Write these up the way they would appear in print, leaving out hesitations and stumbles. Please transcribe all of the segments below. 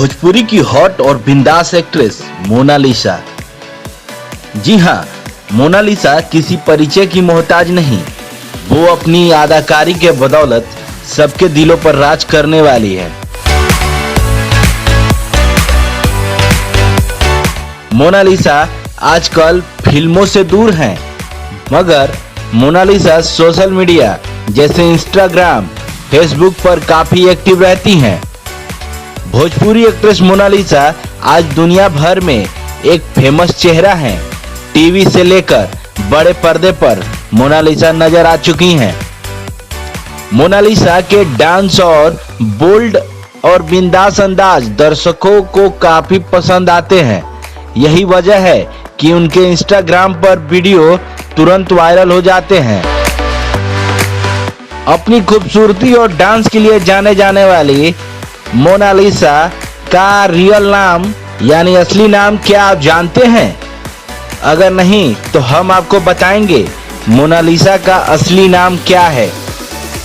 भोजपुरी की हॉट और बिंदास एक्ट्रेस मोनालिसा। जी हाँ, मोनालिसा किसी परिचय की मोहताज नहीं। वो अपनी अदाकारी के बदौलत सबके दिलों पर राज करने वाली है। मोनालिसा आजकल फिल्मों से दूर हैं, मगर मोनालिसा सोशल मीडिया जैसे इंस्टाग्राम, फेसबुक पर काफी एक्टिव रहती हैं। भोजपुरी एक्ट्रेस मोनालिसा आज दुनिया भर में एक फेमस चेहरा हैं। टीवी से लेकर बड़े पर्दे पर मोनालिसा नजर आ चुकी हैं। मोनालिसा के डांस और बोल्ड और बिंदास अंदाज दर्शकों को काफी पसंद आते हैं। यही वजह है कि उनके इंस्टाग्राम पर वीडियो तुरंत वायरल हो जाते हैं। अपनी खूबसूरती और डांस के लिए जाने जाने वाली मोनालिसा का रियल नाम यानी असली नाम क्या आप जानते हैं? अगर नहीं तो हम आपको बताएंगे मोनालिसा का असली नाम क्या है।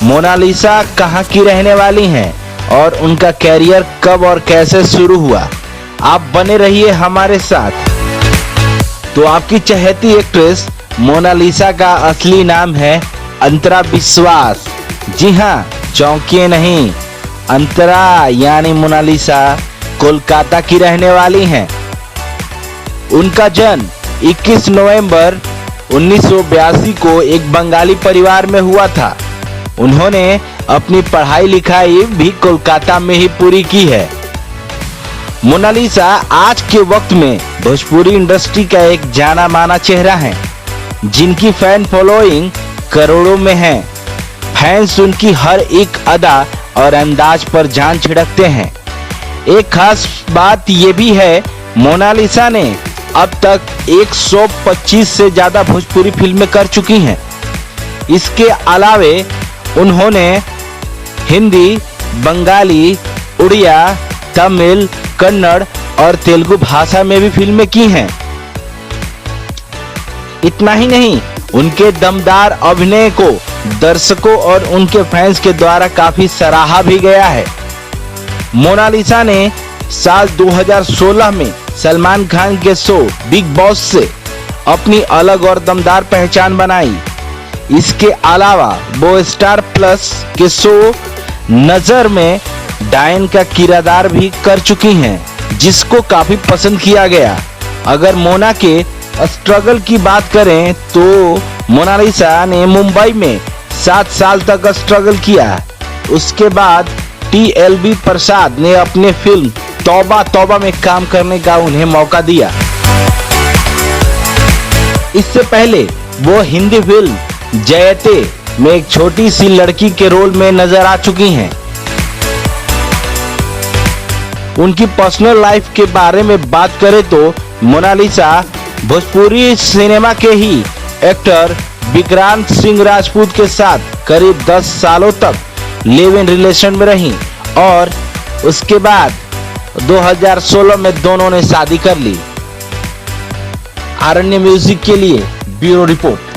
मोनालिसा कहाँ की रहने वाली हैं और उनका कैरियर कब और कैसे शुरू हुआ। आप बने रहिए हमारे साथ। तो आपकी चहेती एक्ट्रेस मोनालिसा का असली नाम है अंतरा विश्वास। जी हाँ, चौंकिए नहीं, अंतरा यानी मोनालिसा कोलकाता की रहने वाली हैं। उनका जन्म 21 नवंबर 1982 को एक बंगाली परिवार में हुआ था। उन्होंने अपनी पढ़ाई लिखाई भी कोलकाता में ही पूरी की है। मोनालिसा आज के वक्त में भोजपुरी इंडस्ट्री का एक जाना माना चेहरा है, जिनकी फैन फॉलोइंग करोड़ों में है। फैंस उनकी हर एक अदा और अंदाज पर जान छिड़कते हैं। एक खास बात यह भी है, मोनालिसा ने अब तक 125 से ज्यादा भोजपुरी फिल्में कर चुकी हैं। इसके अलावे उन्होंने हिंदी, बंगाली, उड़िया, तमिल, कन्नड़ और तेलुगु भाषा में भी फिल्में की हैं। इतना ही नहीं, उनके दमदार अभिनय को दर्शकों और उनके फैंस के द्वारा काफी सराहा भी गया है। मोनालिसा ने साल 2016 में सलमान खान के शो बिग बॉस से अपनी अलग और दमदार पहचान बनाई। इसके अलावा वो स्टार प्लस के शो नजर में डायन का किरदार भी कर चुकी हैं, जिसको काफी पसंद किया गया। अगर मोना के स्ट्रगल की बात करें तो मोनालिसा ने मुंबई में 7 साल तक स्ट्रगल किया। उसके बाद TLB प्रसाद ने अपने फिल्म तौबा तौबा में काम करने का उन्हें मौका दिया। इससे पहले वो हिंदी फिल्म जयते में एक छोटी सी लड़की के रोल में नजर आ चुकी हैं। उनकी पर्सनल लाइफ के बारे में बात करें तो मोनालिसा भोजपुरी सिनेमा के ही एक्टर विक्रांत सिंह राजपूत के साथ करीब 10 सालों तक लिव इन रिलेशन में रहीं और उसके बाद 2016 में दोनों ने शादी कर ली। आरण्य म्यूजिक के लिए ब्यूरो रिपोर्ट।